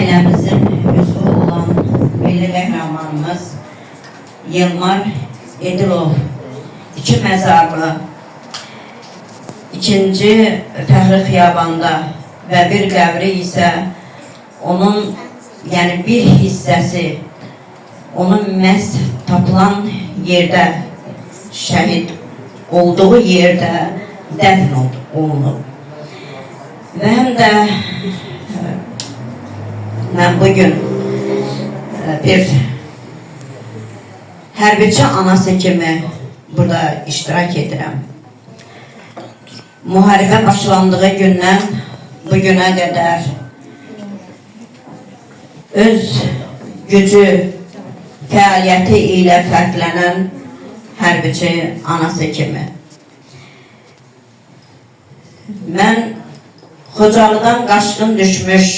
ailemizin üzvü olan milli qəhrəmanımız Yılmar Edilov 2 məzarlı 2-ci Fəxri Xiyabanda və bir qəbri isə onun, yəni bir hissəsi onun məhz tapılan yerdə, şəhid olduğu yerdə dəfn olunub. Və həm də mən bugün bir hərbiçi anası kimi burada iştirak edirəm. Müharibə başlandığı gündən bugünə qədər öz gücü, fəaliyyəti ilə fərqlənən hərbiçi anası kimi. Mən Xocalıdan qaçqın düşmüş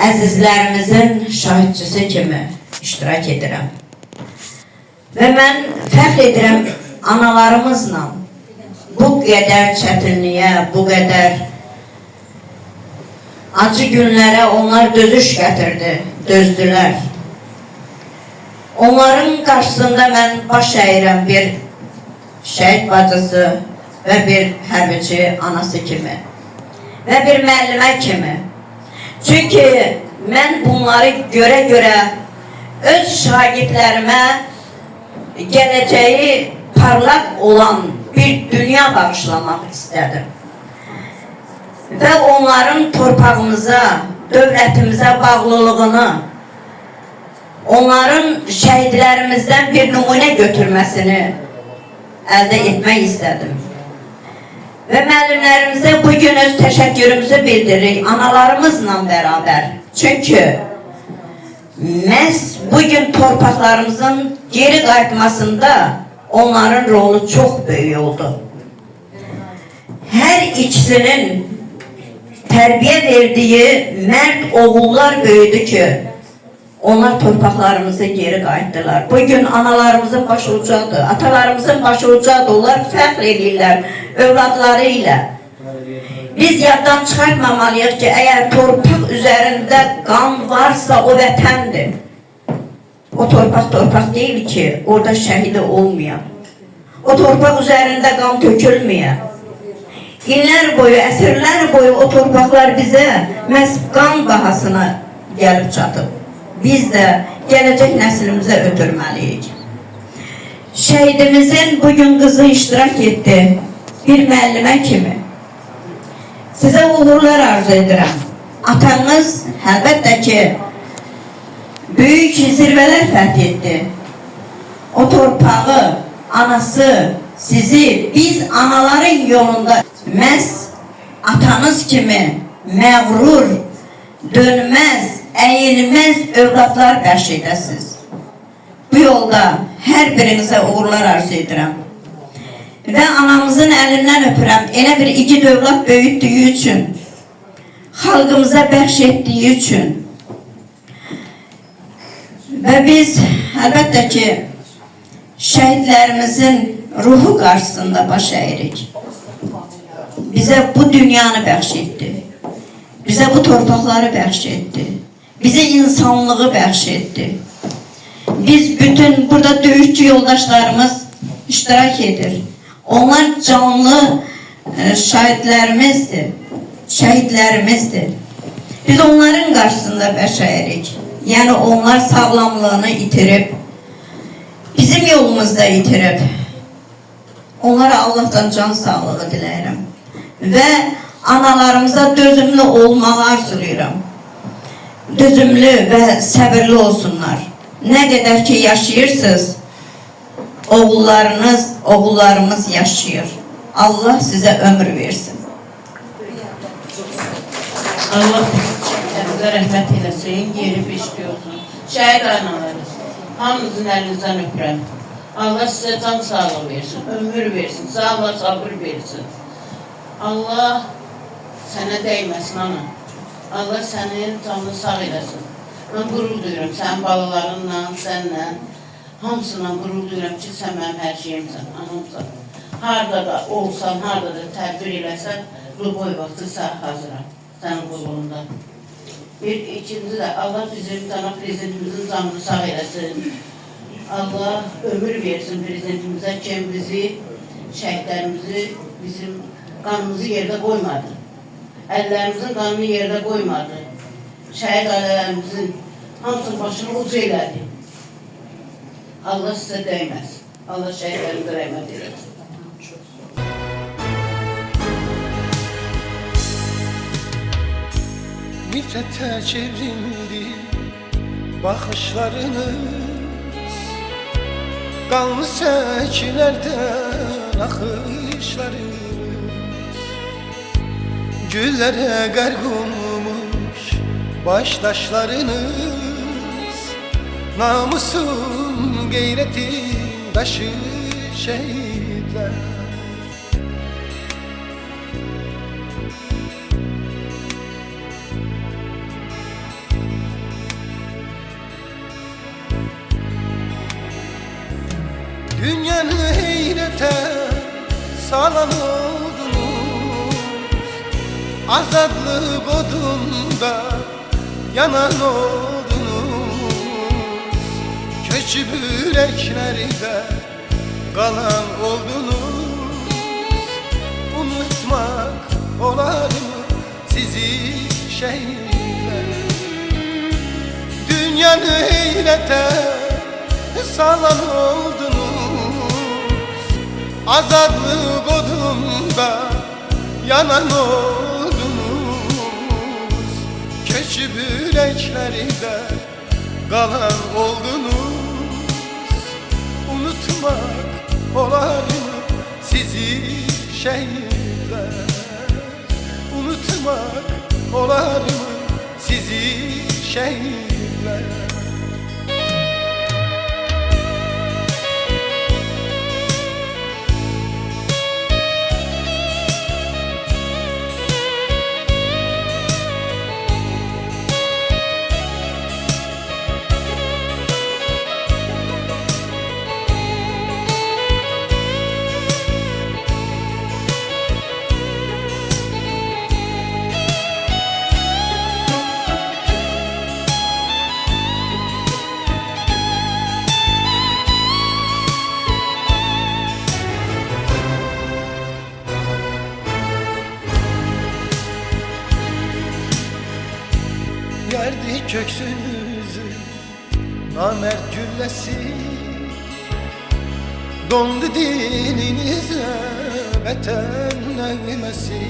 əzizlərimizin şahidçisi kimi iştirak edirəm. Və mən fəxr edirəm analarımızla bu qədər çətinliyə, bu qədər acı günlərə onlar dözüş gətirdi, dözdülər. Onların qarşısında mən baş əyirəm bir şəhid bacısı və bir hərbiçi anası kimi və bir müəllimə kimi. Çünki mən bunları görə öz şagirdlərimə gələcəyi parlaq olan bir dünya bağışlamaq istədim. Və onların torpağımıza, dövlətimizə bağlılığını, onların şəhidlərimizdən bir nümunə götürməsini əldə etmək istədim. Və müəllimlərimizə bugün öz təşəkkürümüzü bildiririk, analarımızla bərabər. Çünki məhz bugün torpaqlarımızın geri qayıtmasında onların rolu çox böyük oldu. Hər ikisinin tərbiyə verdiyi mərd oğullar böyüdü ki, onlar torpaqlarımıza geri qayıtdılar. Bugün analarımızın başı ucadır, atalarımızın başı ucadır, onlar fəxr edirlər övladları ilə. Biz yaddan çıxartmamalıyıq ki, əgər torpaq üzərində qan varsa o vətəndir. O torpaq deyil ki, orada şəhidi olmayan. O torpaq üzərində qan tökülməyən. İllər boyu, əsrlər boyu o torpaqlar bizə məhz qan bahasına gəlib çatıb. Biz də gələcək nəslimizə ötürməliyik. Şəhidimizin bugün qızı iştirak etdi, bir müəllimə kimi. Sizə uğurlar arzu edirəm. Atanız əlbəttə ki, böyük zirvələr fəth etdi. O torpağı, anası, sizi biz anaların yolunda məhz atanız kimi məğrur, dönməz, əyilməz övladlar bəxş edəsiniz. Bu yolda hər birinizə uğurlar arzu edirəm. Və anamızın əlindən öpürəm, elə bir igid övlad böyütdüyü üçün, xalqımıza bəxş etdiyi üçün. Və biz əlbəttə ki, şəhidlərimizin ruhu qarşısında baş əyirik. Bizə bu dünyanı bəxş etdi. Bizə bu torpaqları bəxş etdi. Bizə insanlığı bəxş etdi. Biz bütün burada döyüşçü yoldaşlarımız iştirak edir. Onlar canlı şəhidlərimizdir. Biz onların qarşısında bəş əyirik. Yəni onlar sağlamlığını itirib, bizim yolumuzda itirib. Onlara Allah'tan can sağlığı diləyirəm. Və analarımıza dözümlü olmağı arzulayıram. Dözümlü və səbirli olsunlar. Nə qədər ki yaşayırsınız, oğullarımız yaşayır. Allah sizə ömür versin. Allah sizə rəhmət eləsin, yeri beşli olsun. Şəhid analarız, hamınızın əlinizdən öpürəm. Allah sizə can sağlığı versin, ömür versin, sağla sabır versin. Allah sənə dəyməsin ana. Allah sənin canını sağ eləsin. Mən qürur duyuram sənin balalarınla, sənlə. Hamısından qürur duyuram ki, sən mənim hər şeyimsən, anamsan. Harada da olsan, harada da tədbir eləsən, bu boy vaxtı sən hazıram, sənin qulluğunda. İkinci de Allah bizim cənab prezidentimizin canını sağ eləsin. Allah ömür versin prezidentimizə ki, bizi, şəhidlərimizi, bizim qanımızı yerdə qoymadı. Əllərimizin qanını yerdə qoymadı. Şəhid ailələrimizin hamısının başını ucu elədi. Allah sizə dəyməz. Allah şəhidlərimizə rəhmət eləsin. Nifrete çevrildi bakışlarınız, kanlı seçilerden akışlarınız, güllere gark olmuş baştaşlarınız, namusun gayretin taşı şehitler. Dünyanı heyrete salan oldunuz, azadlık odunda yanan oldunuz, köçüp yüreklerde kalan oldunuz. Unutmak olar mı sizi şehitler? Dünyanı heyrete salan oldunuz, azadlık odunda yanan oldunuz, köçüp yüreklerde kalan oldunuz. Unutmak olar mı sizi şehitler? Unutmak olar mı sizi şehitler? Yerdi köksünüzü namert güllesi, dondu dilinize vatan nağmesi.